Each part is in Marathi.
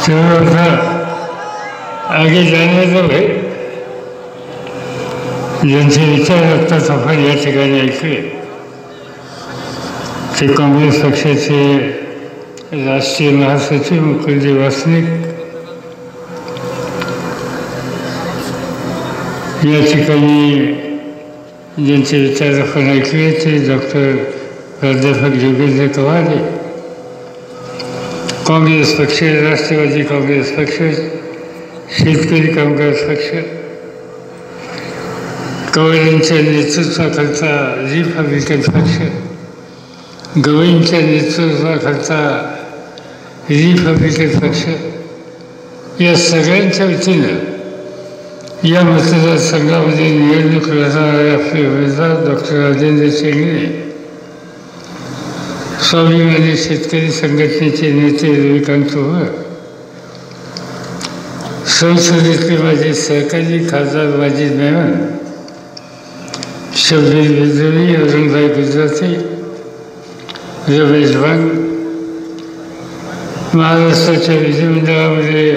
थोड़ा सा आगे जाने तो भाई ज्यांचे विचार आत्ताच आपण या ठिकाणी ऐकले ते काँग्रेस पक्षाचे राष्ट्रीय महासचिव मुकुंदजी वासनिक या ठिकाणी ज्यांचे विचार आपण ऐकले ते डॉक्टर प्राध्यापक योगेंद्र कवाडे, काँग्रेस पक्ष, राष्ट्रवादी काँग्रेस पक्ष, शेतकरी कामगार पक्ष, कवाडेंच्या नेतृत्वाखालचा रिपब्लिकन पक्ष, गवईंच्या नेतृत्वाखालचा रिपब्लिकन पक्ष, या सगळ्यांच्या वतीनं या मतदारसंघामध्ये निवडणूक लढवणारे आपले उमेदवार डॉक्टर राजेंद्र चेंगणे, स्वाभिमानी शेतकरी संघटनेचे नेते रविकांत पवार, संसदेतले माझे सहकारी खासदार वाजिद मेमन, शब्बीर बिद्रोही, अरुणभाई गुजराती, रमेश वांग, महाराष्ट्राच्या विधिमंडळामध्ये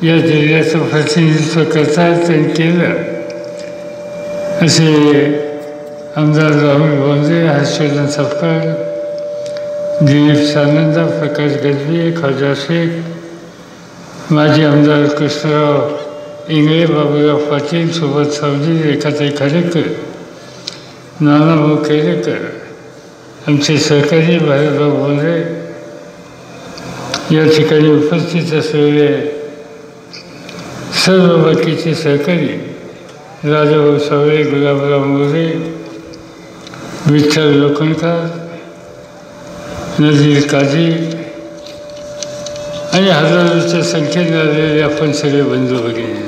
या जिल्ह्याचं प्रतिनिधित्व करतात त्यांनी केलं असे आमदार राहुल बोंजे, हर्षवर्धन सपकाळ, दिलीप सानंद, प्रकाश गजबी, ख्वाजा शेख, माजी आमदार कृष्णराव इंगळे, बाबूराव पाटील, सुबोध सावजी, रेखाताई खाडेकर, नानाभाऊ केळेकर, आमचे सहकारी भारतभाऊ बोंजे, या ठिकाणी उपस्थित असलेले सर्व बाकीचे सहकारी राजाभाऊ सावळे, गुलाबराव मोरे, विठ्ठल लोखंडकर, नजीर काझी आणि हजारोच्या संख्येने आलेले आपण सगळे बंधू भगिनी,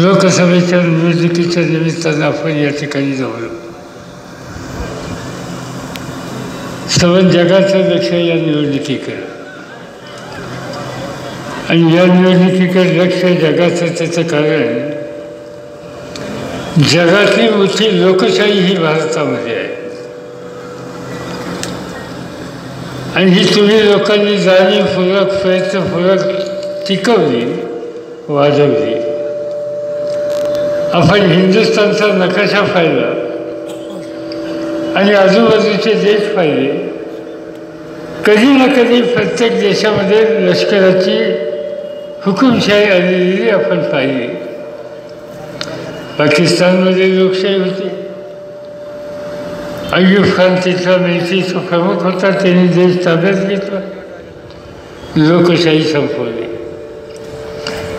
लोकसभेच्या निवडणुकीच्या निमित्तानं आपण या ठिकाणी जमलो. सर्व जगाचं लक्ष या निवडणुकीकडे आणि या निवडणुकीकडे लक्ष जगाचं त्याचं कारण जगातली मोठी लोकशाही ही भारतामध्ये आहे आणि ही तुम्ही लोकांनी जाणीवपूर्वक प्रयत्नपूर्वक टिकवली, वाढवली. आपण हिंदुस्थानचा नकाशा पाहिला आणि आजूबाजूचे देश पाहिले. कधी ना कधी प्रत्येक देशामध्ये लष्कराची हुकुमशाही आलेली आपण पाहिली. पाकिस्तानमध्ये लोकशाही होती. अय्यूब खान तिथला मिलिटरीचा प्रमुख होता, त्यांनी देश ताब्यात घेतला, लोकशाही संपवली.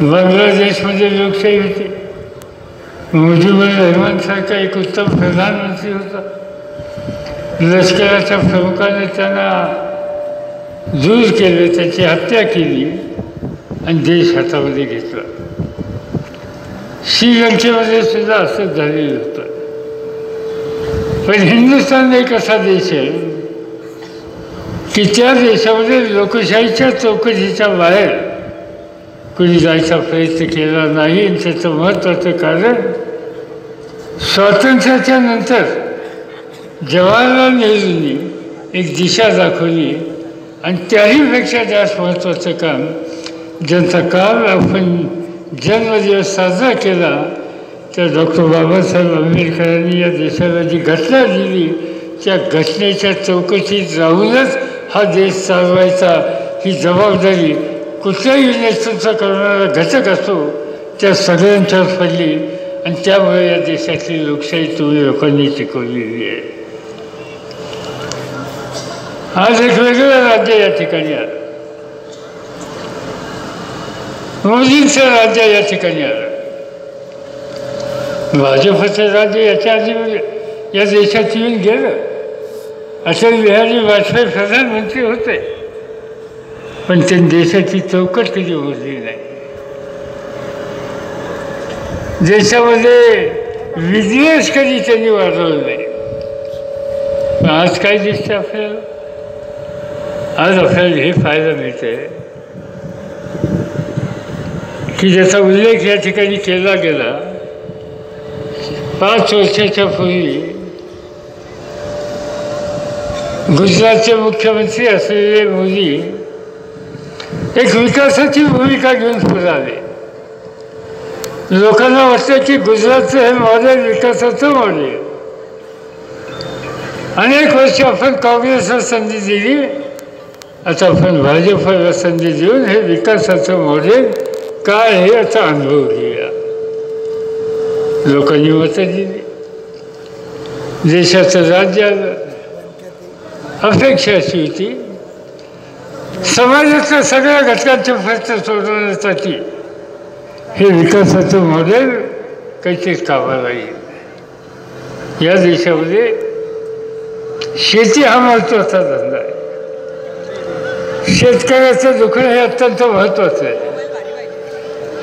बांगलादेशमध्ये लोकशाही होती. मुजीबुर रहमानसारखा एक उत्तम प्रधानमंत्री होता. लष्कराच्या प्रमुखाने त्यांना दूर केले, त्याची हत्या केली आणि देश हातामध्ये घेतला. श्रीलंकेमध्ये सुद्धा असंच झालेलं होतं. पण हिंदुस्थान एक असा देश आहे की त्या देशामध्ये लोकशाहीच्या चौकटीच्या बाहेर कोणी जायचा प्रयत्न केला नाही. आणि त्याचं महत्त्वाचं कारण स्वातंत्र्याच्या नंतर जवाहरलाल नेहरूंनी एक दिशा दाखवली आणि त्याहीपेक्षा जास्त महत्त्वाचं काम, ज्यांचा काल आपण जन्मदिवस साजरा केला त्या डॉक्टर बाबासाहेब आंबेडकरांनी या देशाला जी घटना दिली, त्या घटनेच्या चौकशीत राहूनच हा देश चालवायचा ही जबाबदारी कुठल्याही नेतृत्व करणारा घटक असतो त्या सगळ्यांच्यावर पडली आणि त्यामुळे या देशातली लोकशाही तुम्ही लोकांनी टिकवलेली आहे. आज एक वेगळं राज्य या ठिकाणी आलं, मोदींचं राज्य या ठिकाणी आलं. भाजपचं राज्य याच्या आधी या देशात येऊन गेलं. अटल बिहारी वाजपेयी प्रधानमंत्री होते, पण त्यांनी देशाची चौकट कधी मोजली नाही. देशामध्ये बिझनेस कधी त्यांनी वाढवलं नाही. पण आज काय दिसतं आपल्याला? आज आपल्याला हे पाहायला मिळते की ज्याचा उल्लेख या ठिकाणी केला गेला. 5 वर्षाच्या पूर्वी गुजरातचे मुख्यमंत्री असलेले मोदी एक विकासाची भूमिका घेऊन पुढे आले. लोकांना वाटतं की गुजरातचं हे मॉडेल विकासाचं मॉडेल. अनेक वर्ष आपण काँग्रेसला संधी दिली, आता आपण भाजपला संधी देऊन हे विकासाचं मॉडेल काय हे याचा अनुभव घेऊया. लोकांनी मतं दिली, देशाचं राज्य आलं. अपेक्षा अशी होती समाजातल्या सगळ्या घटकांचे प्रश्न सोडवण्यासाठी हे विकासाचं मॉडेल काहीतरी कामाला येईल. या देशामध्ये शेती हा महत्त्वाचा धंदा आहे. शेतकऱ्याचं दुखणं हे अत्यंत महत्त्वाचं आहे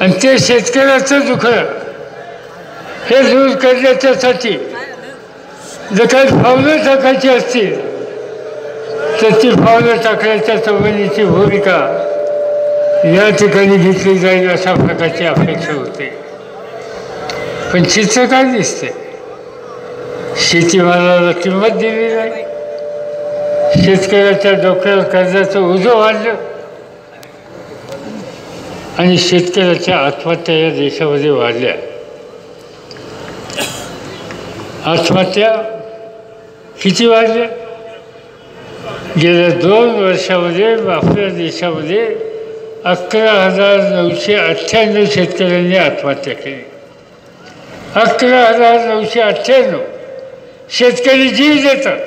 आणि ते शेतकऱ्याचं दुखणं हे दूर करण्याच्यासाठी जर काही पावलं टाकायची असतील तर ती पावलं टाकण्याच्या संबंधीची भूमिका या ठिकाणी घेतली जाईल अशा प्रकारची अपेक्षा होते. पण चित्र काय दिसते? शेतीमालाला किंमत दिली नाही, शेतकऱ्याच्या डोक्यावर कर्जाचं ओझं वाढलं आणि शेतकऱ्याच्या आत्महत्या या देशामध्ये वाढल्या. आत्महत्या किती वाढल्या? गेल्या 2 वर्षामध्ये आपल्या देशामध्ये 11,998 शेतकऱ्यांनी आत्महत्या केली. 11,998 शेतकरी जीव देतात,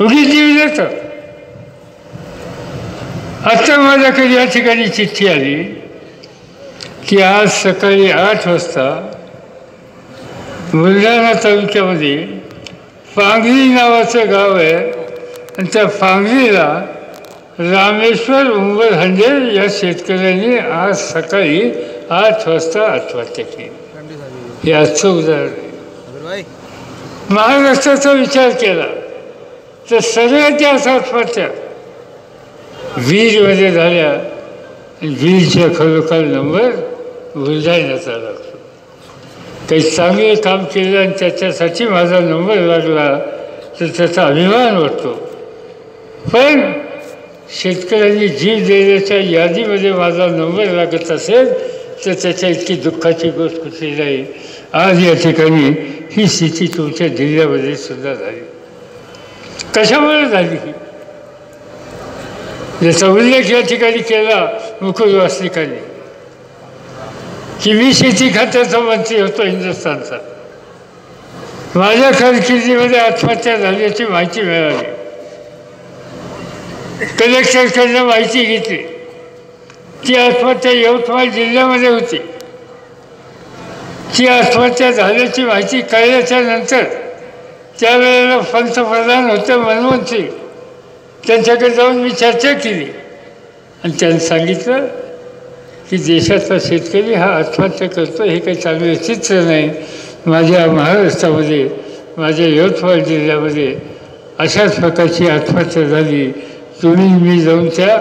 उगीच जीव देतात. आता माझ्याकडे या ठिकाणी चिठ्ठी आली की आज सकाळी 8 वाजता बुलढाणा तालुक्यामध्ये पांगरी नावाचं गाव आहे आणि त्या पांगरीला रामेश्वर उंबरहंडे या शेतकऱ्यांनी आज सकाळी 8 वाजता आत्महत्या केली. हे आजचं उदाहरण आहे. महाराष्ट्राचा विचार केला तर सगळ्यात जास्त आत्महत्या बीडमध्ये झाल्या. बीडच्या खरोखर नंबर बुलढाण्याचा लागतो. काही चांगले काम केलं आणि त्याच्यासाठी माझा नंबर लागला तर त्याचा अभिमान वाटतो. पण शेतकऱ्यांनी जीव देण्याच्या यादीमध्ये माझा नंबर लागत असेल तर त्याच्या इतकी दुःखाची गोष्ट कुठली नाही. आज या ठिकाणी ही स्थिती तुमच्या जिल्ह्यामध्ये सुद्धा झाली. कशामुळे झाली? याचा उल्लेख या ठिकाणी केला मुकुल वासनिकांनी की मी शेती खात्याचा मंत्री होतो हिंदुस्थानचा. माझ्या कारकिर्दीमध्ये आत्महत्या झाल्याची माहिती मिळाली. कलेक्टरकडनं माहिती घेतली. ती आत्महत्या यवतमाळ जिल्ह्यामध्ये होती. ती आत्महत्या झाल्याची माहिती कळल्याच्या नंतर त्यावेळेला पंतप्रधान होते मनमोहन सिंग, त्यांच्याकडे जाऊन मी चर्चा केली आणि त्यांनी सांगितलं की देशातला शेतकरी हा आत्महत्या करतो हे काही चांगलं चित्र नाही. माझ्या महाराष्ट्रामध्ये, माझ्या यवतमाळ जिल्ह्यामध्ये अशाच प्रकारची आत्महत्या झाली. तुम्ही मी जाऊन त्या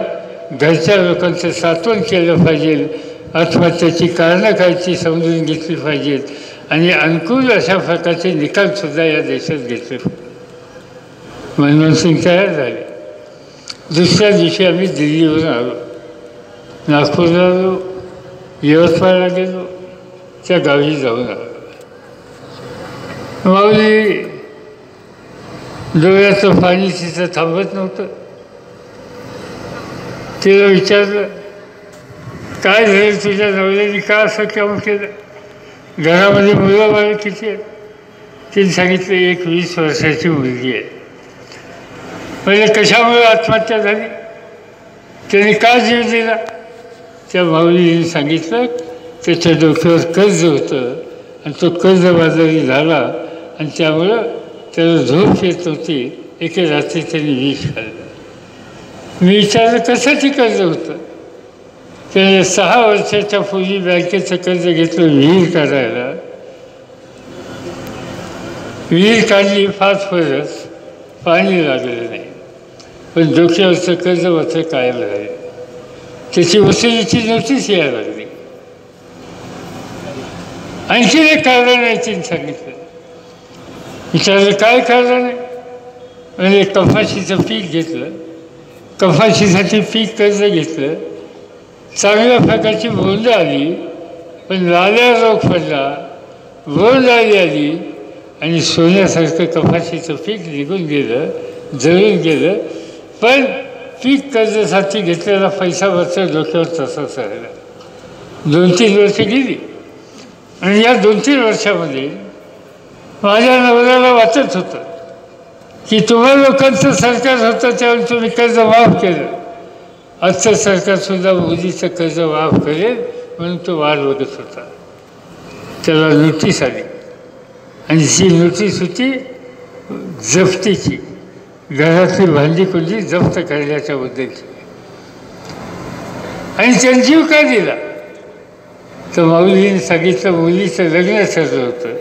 घरच्या लोकांचं सांत्वन केलं पाहिजे, आत्महत्याची कारणं काय ती समजून घेतली पाहिजेत आणि अनुकूल अशा प्रकारचे निकालसुद्धा या देशात घेतले. मनमोहन सिंग तयार झाले. दुसऱ्या दिवशी आम्ही दिल्लीवरून आलो, नागपूरला आलो, यवतमाळला गेलो, त्या गावी जाऊन आलो. माऊली डोळ्याचं पाणी तिथं थांबत नव्हतं. तिला विचारलं काय झालं तुझ्या नवऱ्याने, का असं काम केलं, घरामध्ये मुलं बाळ किती आहेत? तिने सांगितलं एक 20 वर्षाची मुलगी आहे. म्हणजे कशामुळे आत्महत्या झाली, त्याने का जीव दिला? त्या माऊलीने सांगितलं त्याच्या डोक्यावर कर्ज होतं आणि तो कर्जबाजारी झाला आणि त्यामुळं त्याला झोप येत नव्हती. एके रात्री त्यांनी विष खाल्लं. मी विचारलं कशाची कर्ज होतं? त्याने 6 वर्षाच्या पूर्वी बँकेचं कर्ज घेतलं विहीर काढायला. विहीर काढली 5 वर्ष, पाणी लागलं नाही, पण डोक्यावरचं कर्ज मात्र कायम राहिलं. त्याची वसुलीची नोटीस यायला लागली. आणखी एक कारण आहे तिने सांगितलं. विचारलं काय कारण आहे? म्हणजे कपाशीचं पीक घेतलं, कपाशीसाठी पीक कर्ज घेतलं, चांगल्या प्रकारची बोंड आली, पण लाल्या रोग पडला, बोंड आली आणि सोन्यासारखं कपाशीचं पीक निघून गेलं, जळून गेलं. पण पीक कर्जासाठी घेतलेला पैसा वरच्या डोक्यावर तसाच राहिला. 2-3 वर्ष गेली आणि या 2-3 वर्षामध्ये माझ्या नवऱ्याला वाटत होतं की तुम्हा लोकांचं सरकार होतं त्यावेळी तुम्ही कर्ज माफ केलं, आजचं सरकारसुद्धा मोदीचं कर्ज माफ करेल म्हणून तो वाट बघत होता. त्याला नोटीस आली आणि ती नोटीस होती जप्तीची, घरातली भांडी कुंडी जप्त करण्याच्याबद्दलची. आणि त्यांनी जीव का दिला तर माऊलीने सांगितलं मुलीचं लग्न ठरलं होतं,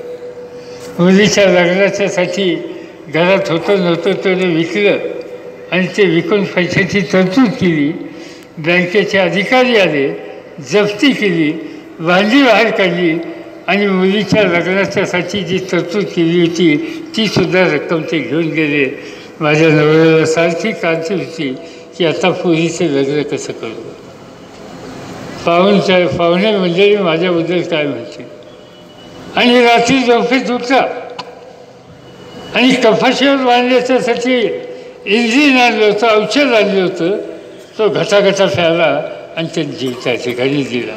मुलीच्या लग्नाच्यासाठी घरात होतं नव्हतं तेवढं विकलं आणि ते विकून पैशाची तरतूद केली. बँकेचे अधिकारी आले, जप्ती केली, भांडी बाहेर काढली आणि मुलीच्या लग्नाच्यासाठी जी तरतूद केली होती ती सुद्धा रक्कम ते घेऊन गेले. माझ्या नवऱ्याला सारखी काळजी होती की आता पोरीचं लग्न कसं करू. पाहुणे मंडळी माझ्याबद्दल काय म्हणतील. आणि रात्री झोपेत उठला आणि कपाशीवर बांधण्याच्यासाठी इंजिन आणलं होतं, औषध आणलं होतं, तो घटाघटा प्याला आणि त्यांनी जीव त्या ठिकाणी दिला.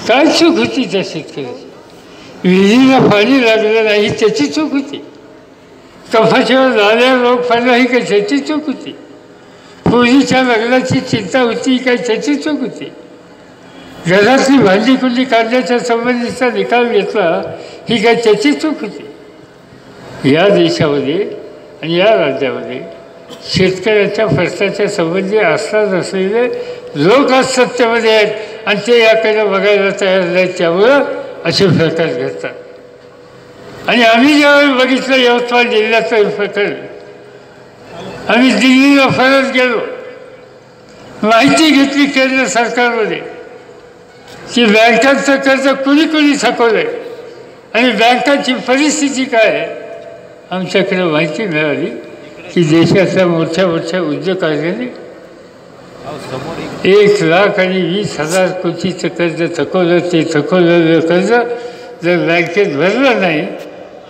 काय चूक होती त्या शेतकऱ्याची. विहिरीला पाणी लागलं नाही त्याची चूक होती, कपाशीवर लाल्या रोग पडला ही काही त्याची चूक होती, पोरीच्या लग्नाची चिंता होती काही त्याची चूक होती, घरातली भांडी कुंडी काढण्याच्या संबंधीचा निकाल घेतला ही काय त्याची चूक होती. या देशामध्ये आणि या राज्यामध्ये शेतकऱ्याच्या प्रश्नाच्या संबंधी असतात असलेले लोक आज सत्तेमध्ये आहेत आणि ते याकडे बघायला तयार नाहीत. त्यामुळं असे प्रकार घडतात. आणि आम्ही ज्यावेळी बघितलं यवतमाळ जिल्ह्याचं प्रकरण, आम्ही दिल्लीला परत गेलो, माहिती घेतली केंद्र सरकारमध्ये की बँकांचं कर्ज कुणी कुणी थकवलं आहे आणि बँकांची परिस्थिती काय आहे. आमच्याकडे माहिती मिळाली की देशातल्या मोठ्या मोठ्या उद्योजकांनी 1,20,000 कोटीचं कर्ज थकवलं. ते थकवलेलं कर्ज जर बँकेत भरलं नाही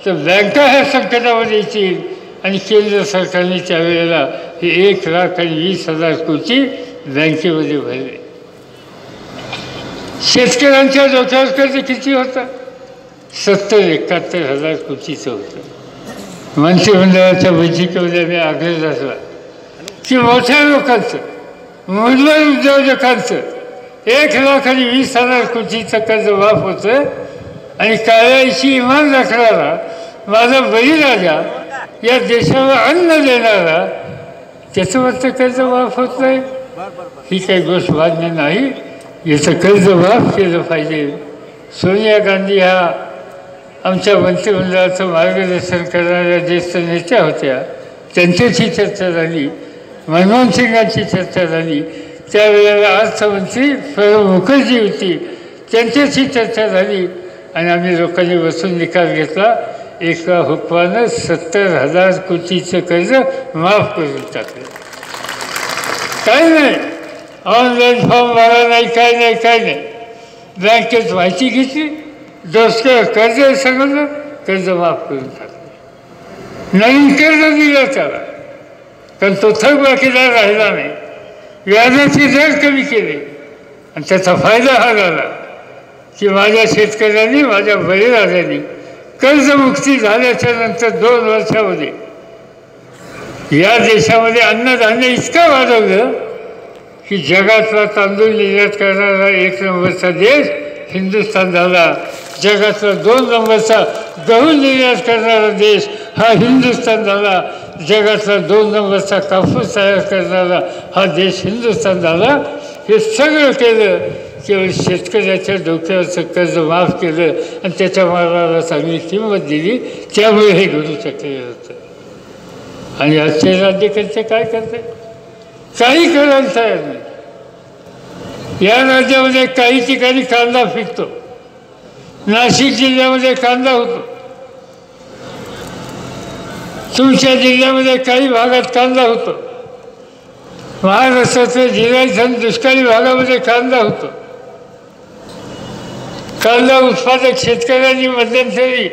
तर बँका ह्या संकटामध्ये येतील आणि केंद्र सरकारने त्यावेळेला हे 1,20,000 कोटी बँकेमध्ये भरले. शेतकऱ्यांच्या डोक्यावर कर्ज किती होतं? 70-71,000 कोटीचं होतं. मंत्रिमंडळाच्या बैठकीमध्ये मी आग्रह धरला की मोठ्या लोकांचं, मूलभूत उद्योजकांचं 1,20,000 कोटीचं कर्ज माफ होतं आणि काळ्याची इमान राखणारा माझा बळीराजा या देशाला अन्न देणारा त्याच्यावरचं कर्ज माफ होत नाही. ही काही गोष्ट मान्य नाही. याचं कर्ज माफ केलं पाहिजे. सोनिया गांधी ह्या आमच्या मंत्रिमंडळाचं मार्गदर्शन करणाऱ्या ज्येष्ठ नेत्या होत्या, त्यांच्याशी चर्चा झाली, मनमोहन सिंगांची चर्चा झाली, त्यावेळेला अर्थमंत्री प्रणब मुखर्जी होती, त्यांच्याशी चर्चा झाली आणि आम्ही लोकांनी बसून निकाल घेतला. एका हुकमानं 70,000 कोटीचं कर्ज माफ करून टाकलं. काय नाही, ऑनलाईन फॉर्म भरा नाही, काय नाही, काय नाही. बँकेत माहिती घेतली, डोसक्यावर कर्ज सांगितलं, कर्ज माफ करून टाकलं. नवीन कर्ज दिलं त्याला, कारण तो थकबाकीदार राहिला नाही. व्याजाचे दर कमी केले आणि त्याचा फायदा हा झाला की माझ्या शेतकऱ्यांनी, माझ्या बळीराजांनी कर्जमुक्ती झाल्याच्या नंतर 2 वर्षामध्ये या देशामध्ये अन्नधान्य इतकं वाढवलं की जगातला तांदूळ निर्यात करणारा 1 नंबरचा देश हिंदुस्थान झाला. जगातला 2 नंबरचा गहू निर्यात करणारा देश हा हिंदुस्थान झाला. जगातला 2 नंबरचा कापूस तयार करणारा हा देश हिंदुस्थान झाला. हे सगळं केलं केवळ शेतकऱ्याच्या डोक्यावरचं कर्ज माफ केलं आणि त्याच्या मालाला चांगली किंमत दिली. त्यामुळे हे घडू शकलेलं होतं. आणि आजचे राज्यकर्ते काय करते? काही करायला तयार नाही. या राज्यामध्ये काही ठिकाणी कांदा पिकतो. नाशिक जिल्ह्यामध्ये कांदा होतो. तुमच्या जिल्ह्यामध्ये काही भागात कांदा होतो, महाराष्ट्रातल्या जिल्ह्यात दुष्काळी भागामध्ये कांदा होतो. कांदा उत्पादक शेतकऱ्यांनी मध्यंतरी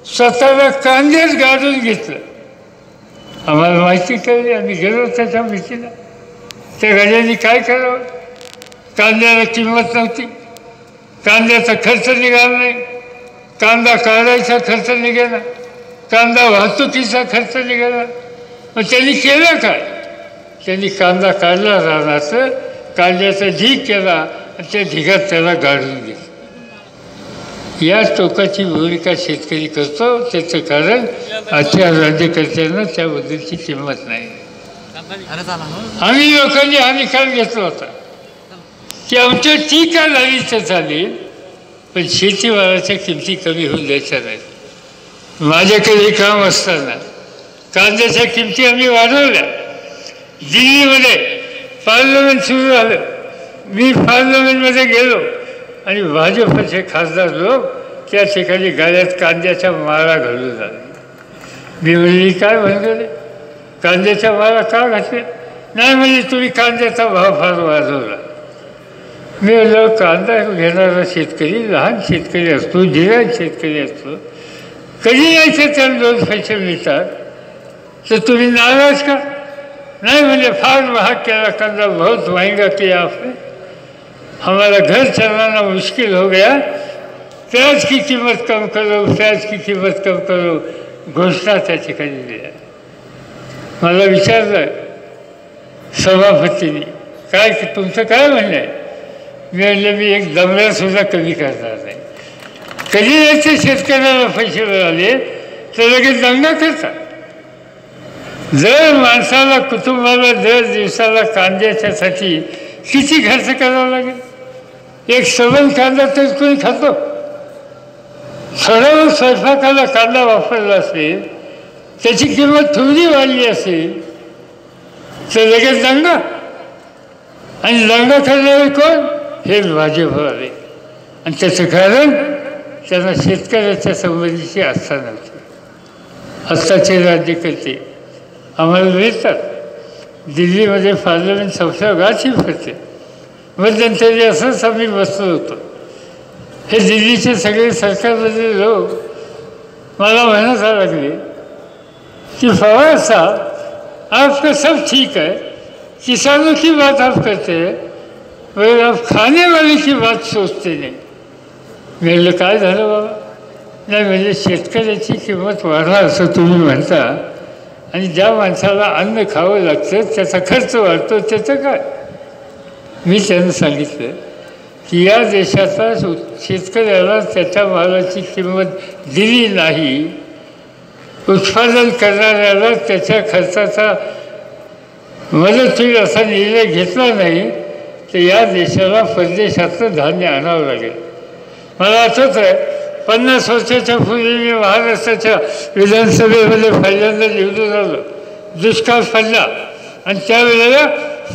स्वतःला कांदेच गाडून घेतलं. आम्हाला माहिती कळली, आम्ही गेलो त्याच्या भीतीला. त्या गाड्यांनी काय करावं? कांद्याला किंमत नव्हती, कांद्याचा खर्च निघाला नाही, कांदा काढायचा खर्च निघाला, कांदा वाहतुकीचा खर्च निघाला. मग त्यांनी केलं काय? त्यांनी कांदा काढला राहण्याचं, कांद्याचा ढीग केला आणि त्या ढिगात त्याला गाडून घेतलं. या टोकाची भूमिका शेतकरी करतो. त्याचं कारण आजच्या राज्यकर्त्यांना त्याबद्दलची किंमत नाही. आम्ही लोकांनी हा निकाल घेतला होता की आमच्या टीका झाली तर चालेल, पण शेतीमालाच्या किमती कमी होऊन द्यायच्या नाहीत. माझ्याकडे काम असताना कांद्याच्या किमती आम्ही वाढवल्या. दिल्लीमध्ये पार्लमेंट सुरू झालं, मी पार्लमेंटमध्ये गेलो आणि भाजपचे खासदार लोक त्या ठिकाणी गाड्यात कांद्याच्या माळा घालून आले. मी म्हणली काय म्हणले, कांद्याच्या माळा का घातल्या? नाही म्हणजे तुम्ही कांद्याचा भाव फार वाढवला. मी म्हणलं कांदा घेणारा शेतकरी लहान शेतकरी असतो, जिल्ह्यात शेतकरी असतो, कधी नाही तर त्याला 2 पैसे मिळतात, तर तुम्ही नाराज का? नहीं मुझे फार महाग केला कांदा, बहुत महंगा किया आपने, हमारा घर चलाना मुश्किल हो गया, प्याज की कीमत कम करो, प्याज की कीमत कम करो, घोषणा त्या ठिकाणी दिल्या. मला विचारलं सभापतींनी काय तुमचं काय म्हणणं आहे? मी म्हणलं मी एक दमडासुद्धा कमी करणार नाही. कधी याचे शेतकऱ्याला पैसे मिळाले तर लगेच दंगा करतात. जर माणसाला कुटुंबाला दर दिवसाला कांद्याच्यासाठी किती खर्च करावा लागेल? एक सबल कांदा तर कोणी खातो. थोडा स्वयंपाकाला कांदा वापरला असेल, त्याची किंमत थोडी वाढली असेल तर लगेच दंगा. आणि दंगा करणारे कोण? हे भाजपवाले. आणि त्याचं कारण त्यांना शेतकऱ्याच्या संबंधीची आस्था नव्हती. आत्ताचे राज्यकर्ते आम्हाला मिळतात. दिल्लीमध्ये पार्लमेंट संस्था गाठी पडते. मध्यंतरी असंच आम्ही बसलो होतो. हे दिल्लीचे सगळे सरकारमधले लोक मला म्हणायला लागले कि फवाद साहब आपका सब ठीक है, किसानों की बात आप करते हैं, मगर आप खाने वाले की बात सोचते नहीं. म्हणलं काय झालं बाबा? नाही म्हणजे शेतकऱ्याची किंमत वाढवा असं तुम्ही म्हणता, आणि ज्या माणसाला अन्न खावं लागतं त्याचा खर्च वाढतो, त्याचं काय? मी त्यांना सांगितलं की या देशाचा शेतकऱ्याला त्याच्या मालाची किंमत दिली नाही, उत्पादन करणाऱ्याला त्याच्या खर्चाचा मदत होईल असा निर्णय घेतला नाही तर या देशाला परदेशातलं धान्य आणावं लागेल. मला आठवत आहे 50 वर्षाच्या पूर्वी मी महाराष्ट्राच्या विधानसभेमध्ये पहिल्यांदा निवडून आलो. दुष्काळ पडला आणि त्यावेळेला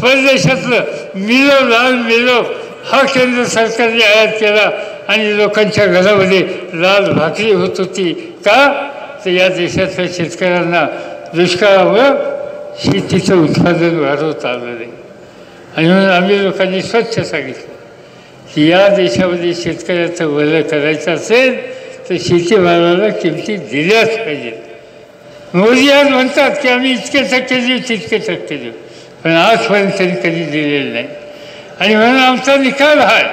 परदेशातलं मिलो लाल मिलो हा केंद्र सरकारने आयात केला आणि लोकांच्या घरामध्ये लाल भाकरी होत होती. का? तर या देशातल्या शेतकऱ्यांना दुष्काळामुळं शेतीचं उत्पादन वाढवता आलं नाही. आणि म्हणून आम्ही लोकांनी स्वच्छ सांगितलं की या देशामध्ये शेतकऱ्याचं भलं करायचं असेल तर शेतीमालाला किमती दिल्याच पाहिजेत. मोदी आज म्हणतात की आम्ही इतके टक्के देऊ तितके टक्के देऊ, पण आजपर्यंत त्यांनी कधी दिलेलं नाही. आणि म्हणून आमचा निकाल हा आहे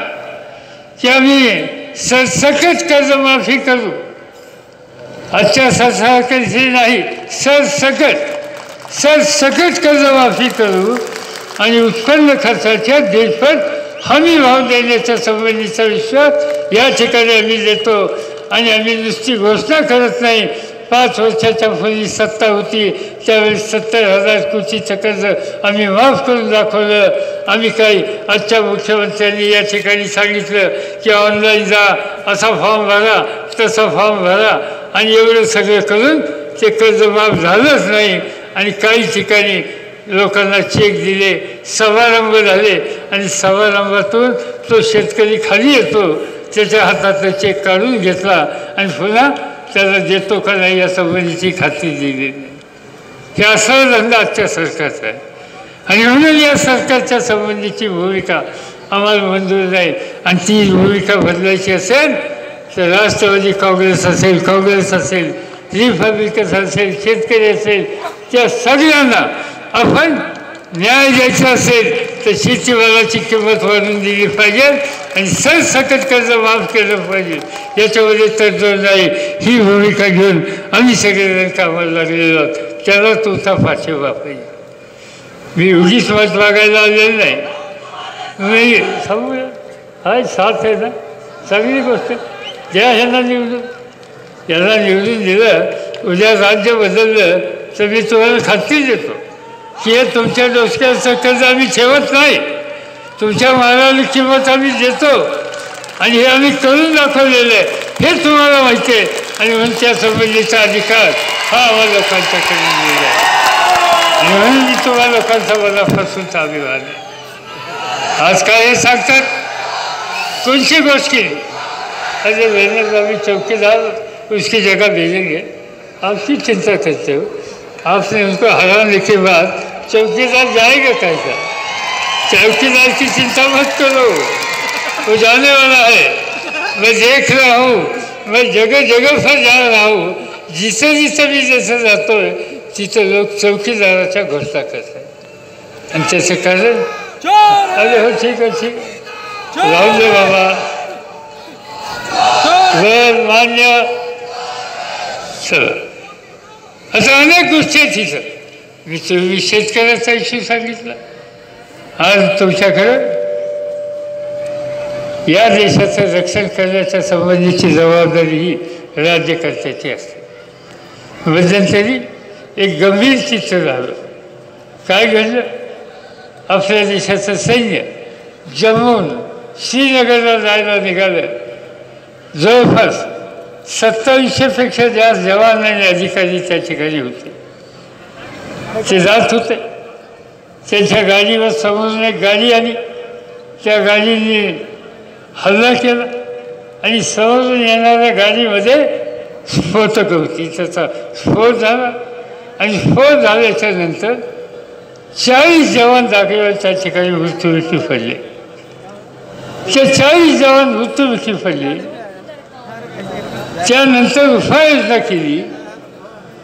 की आम्ही सरसकट कर्जमाफी करू. आजच्या सरकारची नाही, सरसकट कर्जमाफी करू आणि उत्पन्न खर्चाच्या देशभर हमी भाव देण्याच्या संबंधीचा विश्वास या ठिकाणी आम्ही देतो. आणि आम्ही नुसती घोषणा करत नाही. 5 वर्षाच्या पूर्वी सत्ता होती त्यावेळेस 70,000 कोटीचं कर्ज आम्ही माफ करून दाखवलं. आम्ही काही आजच्या मुख्यमंत्र्यांनी या ठिकाणी सांगितलं की ऑनलाईन जा, असा फॉर्म भरा, तसा फॉर्म भरा, आणि एवढं सगळं करून ते कर्ज माफ झालंच नाही. आणि काही ठिकाणी लोकांना चेक दिले, समारंभ झाले, आणि समारंभातून तो शेतकरी खाली येतो, त्याच्या हातातलं चेक काढून घेतला आणि पुन्हा त्याला देतो का नाही या संबंधीची खात्री दिली नाही. हे असा धंदा आजच्या सरकारचा आहे आणि म्हणून या सरकारच्या संबंधीची भूमिका आम्हाला मंजूर नाही. आणि ती भूमिका बदलायची असेल तर राष्ट्रवादी काँग्रेस असेल रिपब्लिकन असेल शेतकरी असेल त्या सगळ्यांना आपण न्याय द्यायचा असेल तर शेतीमालाची किंमत वाढवून दिली पाहिजे आणि सरसकट कर्ज माफ केलं पाहिजे. याच्यामध्ये तडजोड नाही ही भूमिका घेऊन आम्ही सगळेजण कामाला लागलेलो आहोत. त्याला तुमचा पाठिंबा पाहिजे. मी उगीच मत मागायला आलेलं नाही. मी सांगूया हाय साथ आहे ना चांगली गोष्ट. द्या ह्यांना निवडून दिलं उद्या राज्य बदललं तर मी तुम्हाला खात्री देतो की हे तुमच्या डोसक्याचं कर्ज आम्ही ठेवत नाही. तुमच्या मालाला किंमत आम्ही देतो आणि हे आम्ही करून दाखवलेलं आहे हे तुम्हाला माहिती आहे. आणि म्हणून त्या संबंधीचा अधिकार हा आम्हाला लोकांच्याकडे दिलेला आहे. आणि म्हणून मी तुम्हाला लोकांचा मनापासून अभिमान आहे. आज काय हे सांगतात कोणची गोष्ट केली अरे मेहनत आम्ही चौकीदार उसकी जगह भेजेंगे आपकी चिंता करते हो. आपने उनको हराने के बाद चौकीदार जाएगा कैसा. चौकीदार की चिंता मत करो वो जाने वाला है. मैं देख रहा हूँ मैं जगह जगह पर जा रहा हूँ. जिथं मी जसं जातो आहे तिथं लोक चौकीदाराच्या घोषणा करतात आणि त्याचं कारण अरे हो ठीक आहे राहून दे बाबा वर मान्य सर. असं अनेक गोष्टी आहेत तिथं. मी तुम्ही शेतकऱ्याचा इश्यू सांगितला. आज तुमच्याकडं या देशाचं रक्षण करण्याच्या संबंधीची जबाबदारी ही राज्यकर्त्याची असते. मध्यंतरी एक गंभीर चित्र झालं. काय घडलं आपल्या देशाचं सैन्य जम्मून श्रीनगरला जायला निघालं. जवळपास 2700पेक्षा जास्त जवान आणि अधिकारी त्या ठिकाणी होते. ते जात होते. त्यांच्या गाडीवर समोरून एक गाडी आली. त्या गाडीने हल्ला केला आणि समोरून येणाऱ्या गाडीमध्ये स्फोटकं होती. त्याचा स्फोट झाला आणि स्फोट झाल्याच्या नंतर 40 जवान जागेवर त्या ठिकाणी मृत्युमुखी पडले. ते 40 जवान मृत्युमुखी पडले. त्यानंतर उपाययोजना केली.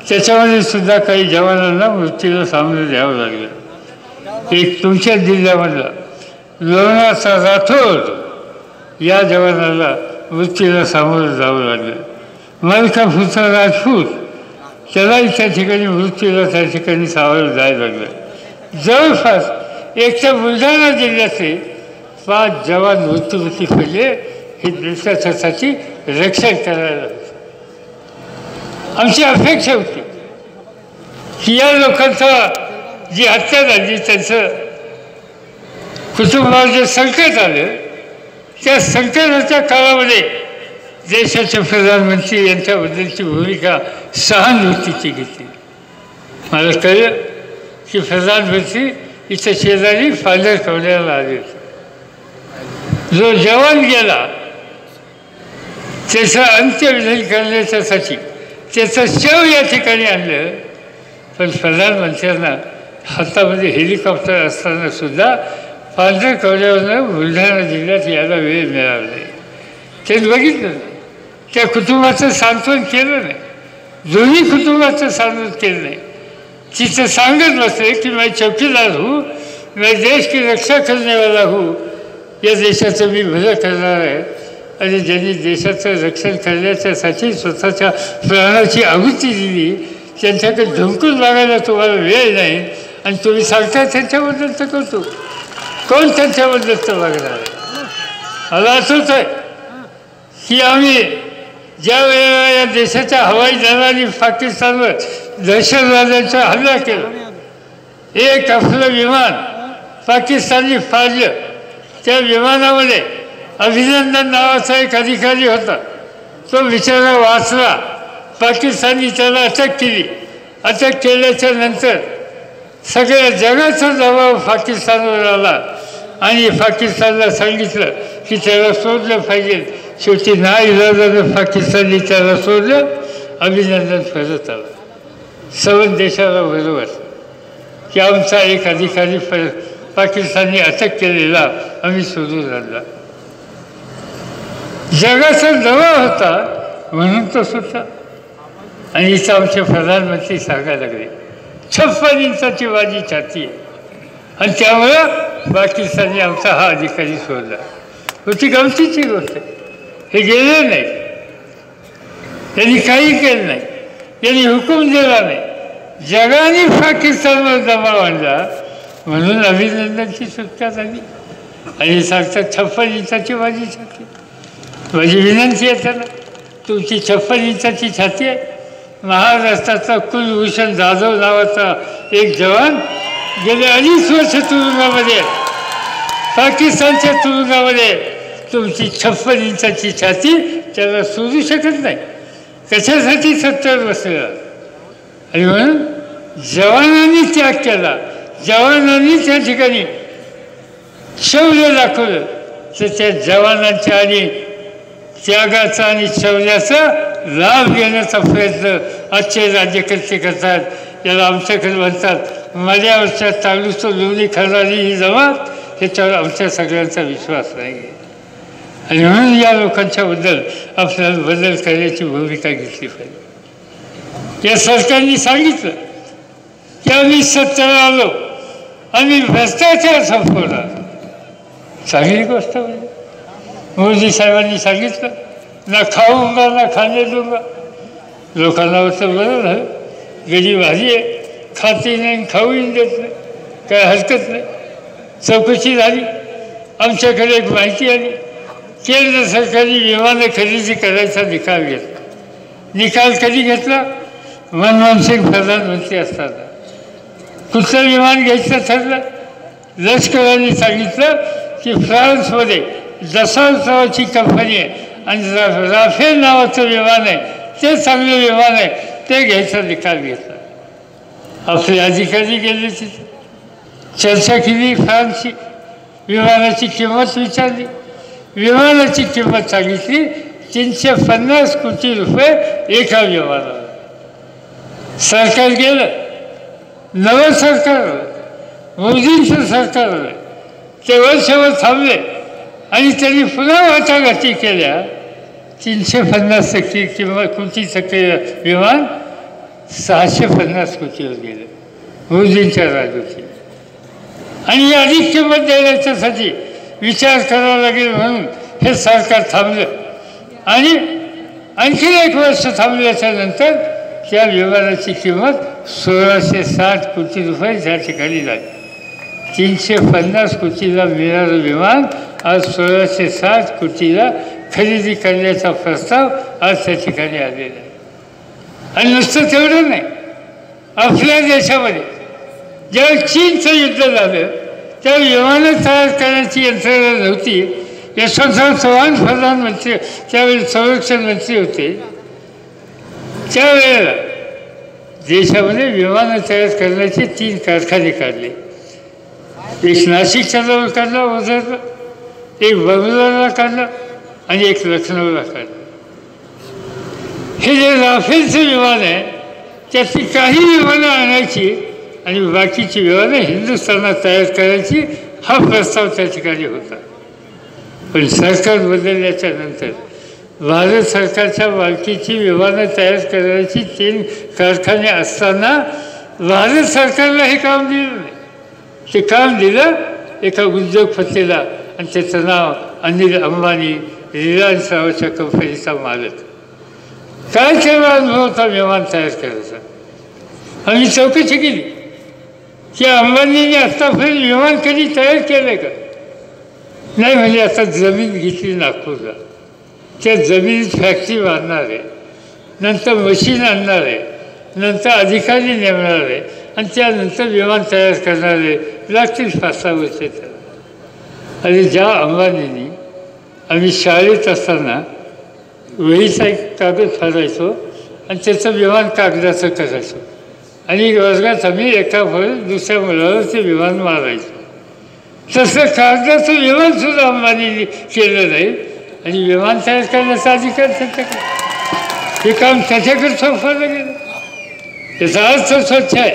त्याच्यामध्ये सुद्धा काही जवानांना मृत्यूला सामोरं द्यावं लागलं. एक तुमच्या जिल्ह्यामधला लोणाचा राठोड या जवानाला मृत्यूला सामोरं जावं लागलं. मलकापूरचा राजपूत त्यालाही त्या ठिकाणी मृत्यूला त्या ठिकाणी सामोरं जायला लागलं. जवळपास एक तर बुलढाणा जिल्ह्याचे 5 जवान मृत्युमुखी पडले. हे देशासाठी रक्षण करायला होतं. आमची अपेक्षा होती की या लोकांचा जी हत्या झाली त्यांचं कुटुंबावर जे संकट आलं त्या संकटाच्या काळामध्ये देशाचे प्रधानमंत्री यांच्याबद्दलची भूमिका सहानुभूतीची घेतली. मला कळलं की प्रधानमंत्री इथं शेजारी फादर कवड्याला आले होते. जो जवान गेला त्याचं अंत्यविधी करण्याच्यासाठी त्याचं शव या ठिकाणी आणलं. पण प्रधानमंत्र्यांना हातामध्ये हेलिकॉप्टर असताना सुद्धा पांढऱ्या कवड्यावरनं बुलढाणा जिल्ह्यात यायला वेळ मिळाला नाही. ते बघितलं त्या कुटुंबाचं सांत्वन केलं नाही. दोन्ही कुटुंबाचं सांत्वन केलं नाही. तिथं सांगत बसले की मैं चौकीदार हूँ, मैं देश की रक्षा करने वाला हूँ. या देशाचं मी भलं करणार आहे. आणि ज्यांनी देशाचं रक्षण करण्याच्यासाठी स्वतःच्या प्राणाची आहुती दिली त्यांच्याकडे ढुंकून बघायला तुम्हाला वेळ नाही. आणि तुम्ही सांगता त्यांच्याबद्दल तर करतो. कोण त्यांच्याबद्दल तर बघणार आहे. मला आठवत आहे की आम्ही ज्या वेळेला या देशाच्या हवाई दलाने पाकिस्तानवर दहशतवाद्यांचा हल्ला केला. एक आपलं विमान पाकिस्तानने फाडलं. त्या विमानामध्ये अभिनंदन नावाचा एक अधिकारी होता. तो बिचारा वाचला. पाकिस्तानने त्याला अटक केली. अटक केल्याच्या नंतर सगळ्या जगाचा दबाव पाकिस्तानवर आला आणि पाकिस्तानला सांगितलं की त्याला सोडलं पाहिजे. शेवटी नाईलाजानं पाकिस्तानने त्याला सोडलं अभिनंदन परत आलं. सर्व देशाला बरोबर की आमचा एक अधिकारी पाकिस्तानने अटक केलेला आम्ही सोडून आणला. जगाचा दबाव होता म्हणून तो सुद्धा. आणि इथं आमचे प्रधानमंत्री सांगायला लागले 56 इंचाची माझी छाती आहे आणि त्यामुळं पाकिस्तानने आमचा हा अधिकारी सोडला. होती गमतीची गोष्ट. हे गेले नाही, त्यांनी काही केलं नाही, त्यांनी हुकूम दिला नाही. जगाने पाकिस्तानवर दबाव आणला म्हणून अभिनंदनची सुटका झाली. आणि सांगतात 56 इंचाची माझी छाती. माझी विनंती आहे त्यांना, तुमची 56 इंचाची छाती आहे. महाराष्ट्राचा कुलभूषण जाधव नावाचा एक जवान गेले 2.5 वर्ष तुरुंगामध्ये, पाकिस्तानच्या तुरुंगामध्ये. तुमची 56 इंचाची छाती त्याला सोडू शकत नाही. कशासाठी 70 बसलेला. आणि म्हणून जवानांनी त्याग केला, जवानांनी त्या ठिकाणी शौर्य दाखवलं. तर त्या जवानांच्या आणि त्यागाचा आणि शौर्याचा लाभ घेण्याचा प्रयत्न आजचे राज्यकर्ते करतात. याला आमच्याकडे म्हणतात मल्यावरच्या तालुचं लोणी खाणारी ही जमात. ह्याच्यावर आमच्या सगळ्यांचा विश्वास नाही. आणि म्हणून या लोकांच्याबद्दल आपल्याला बदल करण्याची भूमिका घेतली पाहिजे. या सरकारने सांगितलं की आम्ही सत्तेला आलो, आम्ही भ्रष्टाचार संपवला. चांगली गोष्ट म्हणजे मोदी साहेबांनी सांगितलं ना खाऊंगा ना खाणे दूंगा. लोकांना वाटतं बरं झालं, गरीब भाजी आहे, खाते नाही खाऊही देत नाही, काय हरकत नाही. चौकशी झाली, आमच्याकडे एक माहिती आली, केंद्र सरकारने विमानं खरेदी करायचा निकाल घेतला. निकाल कधी घेतला? मनमोहन सिंग प्रधानमंत्री असताना. कुठलं विमान घ्यायचं ठरलं? लष्कराने सांगितलं की फ्रान्समध्ये दसॉल्ट नावाची कंपनी आहे आणि राफेल नावाचं विमान आहे, ते चांगलं विमान आहे, ते घ्यायचा निकाल घेतला. आपले अधिकारी गेले तिथे, चर्चा केली फ्रान्सची, विमानाची किंमत विचारली. विमानाची किंमत सांगितली 350 कोटी रुपये एका विमानाला. सरकार गेलं, नवं सरकार आलं, मोदींचं सरकार आलं. ते वर्षभर थांबले आणि त्यांनी पुन्हा वाटाघाटी केल्या. 350 कोटीचं विमान 650 कोटीवर गेलं मोदींच्या राजवटीत. आणि अधिक किंमत देण्याच्यासाठी विचार करावा लागेल म्हणून हे सरकार थांबलं. आणि आणखी 1 वर्ष थांबल्याच्या नंतर त्या विमानाची किंमत 1660 कोटी रुपये त्या ठिकाणी झाली. 350 कोटीला मिळणारं विमान आज 1660 कोटीला खरेदी करण्याचा प्रस्ताव आज त्या ठिकाणी आलेला आहे. आणि नुसतं तेवढं नाही, आपल्या देशामध्ये जेव्हा चीनचं युद्ध झालं तेव्हा विमानं तयार करण्याची यंत्रणा नव्हती. यशवंतराव चव्हाण प्रधानमंत्री, त्यावेळी संरक्षण मंत्री होते. त्यावेळेला देशामध्ये विमानं तयार करण्याचे 3 कारखाने काढले. एक नाशिकच्या जवळ काढला ओझरला, एक बंगलोरला काढला आणि एक लखनौला काढलं. हे जे राफेलचं विमान आहे त्यातली काही विमानं आणायची आणि बाकीची विमानं हिंदुस्थानात तयार करायची, हा प्रस्ताव त्या ठिकाणी होता. पण सरकार बदलल्याच्या नंतर भारत सरकारच्या मालकीची विमानं तयार करण्याची 3 कारखाने असताना भारत सरकारला हे काम दिलं नाही. ते काम दिलं एका उद्योगपतीला आणि त्याचं नाव अनिल अंबानी, रिलायन्स नावाच्या कंपनीचा मालक. काय केला अनुभव होता विमान तयार करायचा. आम्ही चौकशी केली की अंबानीने आत्तापर्यंत विमान कधी तयार केलं का? नाही म्हणजे आता जमीन घेतली नागपूरला, त्या जमिनीत फॅक्टरी बांधणार आहे, नंतर मशीन आणणार आहे, नंतर अधिकारी नेमणार आहे आणि त्यानंतर विमान तयार करणार आहे. लागतील 5-6 वर्ष त्याला. आणि ज्या अंबानीने आम्ही शाळेत असताना वहीचा एक कागद फाडायचो आणि त्याचं विमान कागदाचं करायचो आणि वर्गात आम्ही एका दुसऱ्या मुलाला ते विमान मारायचो. तसं कागदाचं विमानसुद्धा अंबानीने केलं नाही आणि विमान तयार करण्याचा अधिकार त्यांच्याकडे. हे काम त्याच्याकडे सोपवलं गेलं. याचा अर्थ स्वच्छ आहे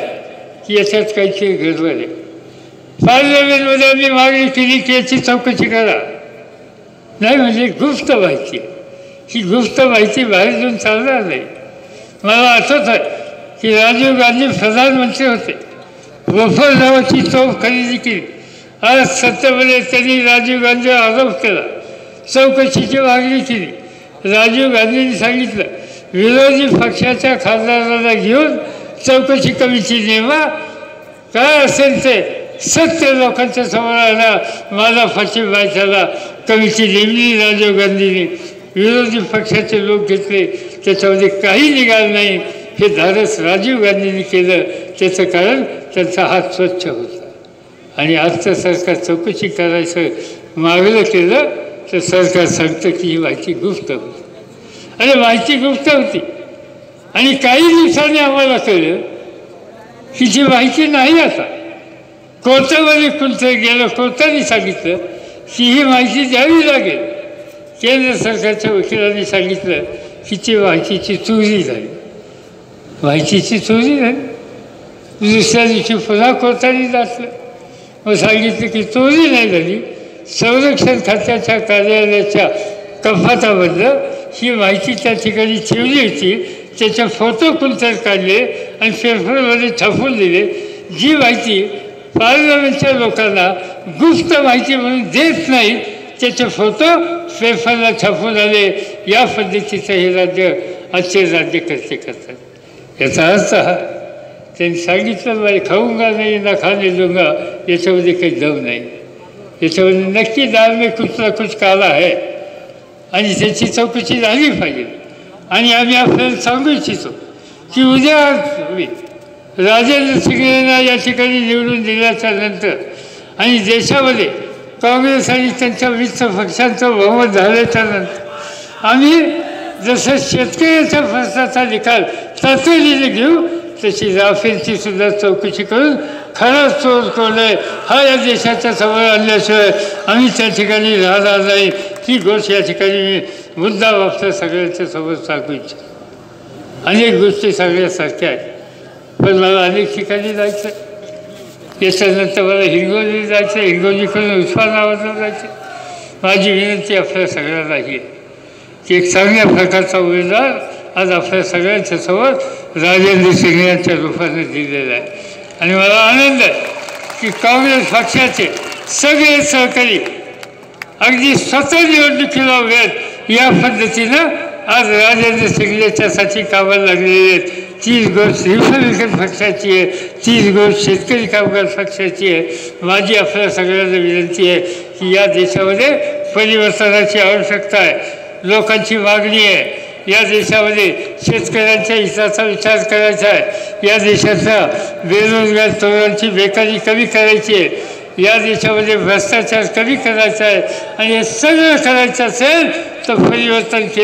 की याच्यात काहीतरी गडबड आहे. पार्लमेंटमध्ये आम्ही मागणी केली की याची चौकशी करा. नाही म्हणजे गुप्त माहिती आहे. ही गुप्त माहिती बाहेर घेऊन चालणार नाही. मला आठवत आहे की राजीव गांधी प्रधानमंत्री होते. वफर नावाची तोफ खरेदी केली. आज सत्तेमध्ये त्यांनी राजीव गांधीवर आरोप केला, चौकशीची मागणी केली. राजीव गांधींनी सांगितलं विरोधी पक्षाच्या खासदारांना घेऊन चौकशी कमिटी नेमा, काय असेल ते सत्य लोकांच्या समोर आणा. माझा पाठिंबा त्याला कमिटी नेमली राजीव गांधींनी. विरोधी पक्षाचे लोक घेतले, त्याच्यामध्ये काही निघालं नाही. हे धाडस राजीव गांधींनी केलं. त्याचं कारण त्यांचा हात स्वच्छ होता. आणि आजचं सरकार चौकशी करायचं मागलं केलं तर सरकार सांगतं की ही माहिती गुप्त होती. आणि माहिती गुप्त होती. आणि काही दिवसांनी आम्हाला कळलं की जी माहिती नाही. आता कोर्टामध्ये कुठं गेलं, कोर्टाने सांगितलं की ही माहिती द्यावी लागेल. केंद्र सरकारच्या वकिलांनी सांगितलं की ती माहितीची चोरी झाली. माहितीची चोरी झाली. दुसऱ्या दिवशी पुन्हा कोर्टाने दाखलं. मग सांगितलं की चोरी नाही झाली, संरक्षण खात्याच्या कार्यालयाच्या कपाटामधलं ही माहिती त्या ठिकाणी ठेवली होती. त्याचे फोटो कुठं काढले आणि पेपरमध्ये छापून दिले. जी माहिती पार्लमेंटच्या लोकांना गुप्त माहिती म्हणून देत नाही, त्याचे फोटो पेपरला छापून आले. या पद्धतीचं हे राज्य आजचे राज्यकर्ते करतात. याचा अर्थ हा त्यांनी सांगितलं मला खाऊंगा नाही ना खाणे दूंगा, याच्यामध्ये काही दम नाही. याच्यामध्ये नक्की दाल में कुछ ना कुछ काला आहे आणि त्याची चौकशी झाली पाहिजे. आणि आम्ही आपल्याला सांगू इच्छितो की उद्या राजेंद्र शिंगणेंना या ठिकाणी निवडून दिल्याच्या नंतर आणि देशामध्ये काँग्रेस आणि त्यांच्या मित्र पक्षांचं बहुमत झाल्याच्या नंतर आम्ही जसं शेतकऱ्याच्या प्रश्नाचा निकाल तातडीने घेऊ, तशी राफेलची सुद्धा चौकशी करून खरा चोर कोण आहे हा या देशाच्या समोर आणल्याशिवाय आम्ही त्या ठिकाणी राहणार नाही. ही गोष्ट या ठिकाणी मी मुद्दा वापसा सगळ्यांच्या समोर सांगू इच्छितो. अनेक गोष्टी सगळ्यासारख्या आहेत, पण मला अनेक ठिकाणी जायचं. याच्यानंतर मला हिंगोली जायचं, हिंगोलीकडून उस्मानाबादला जायचं. माझी विनंती आपल्या सगळ्यांना ही आहे की एक चांगल्या प्रकारचा उमेदवार आज आपल्या सगळ्यांच्या समोर राजेंद्र शिंगणे यांच्या रूपाने दिलेला आहे. आणि मला आनंद आहे की काँग्रेस पक्षाचे सगळे सहकारी अगदी स्वतः निवडणुकीला उभे आहेत. या पद्धतीनं आज राजेंद्र शिंगणेच्यासाठी कामाला लागलेले आहेत. 30 गोष्ट रिपब्लिकन पक्षाची आहे, 30 गोष्ट शेतकरी कामगार पक्षाची आहे. माझी आपल्या सगळ्यांना विनंती आहे की या देशामध्ये परिवर्तनाची आवश्यकता आहे. लोकांची मागणी आहे. या देशामध्ये शेतकऱ्यांच्या हिताचा विचार करायचा आहे. या देशातल्या बेरोजगार तरुणांची बेकारी कमी करायची आहे. या देशामध्ये भ्रष्टाचार कमी करायचा आहे. आणि हे सगळं करायचं असेल तर परिवर्तन केलं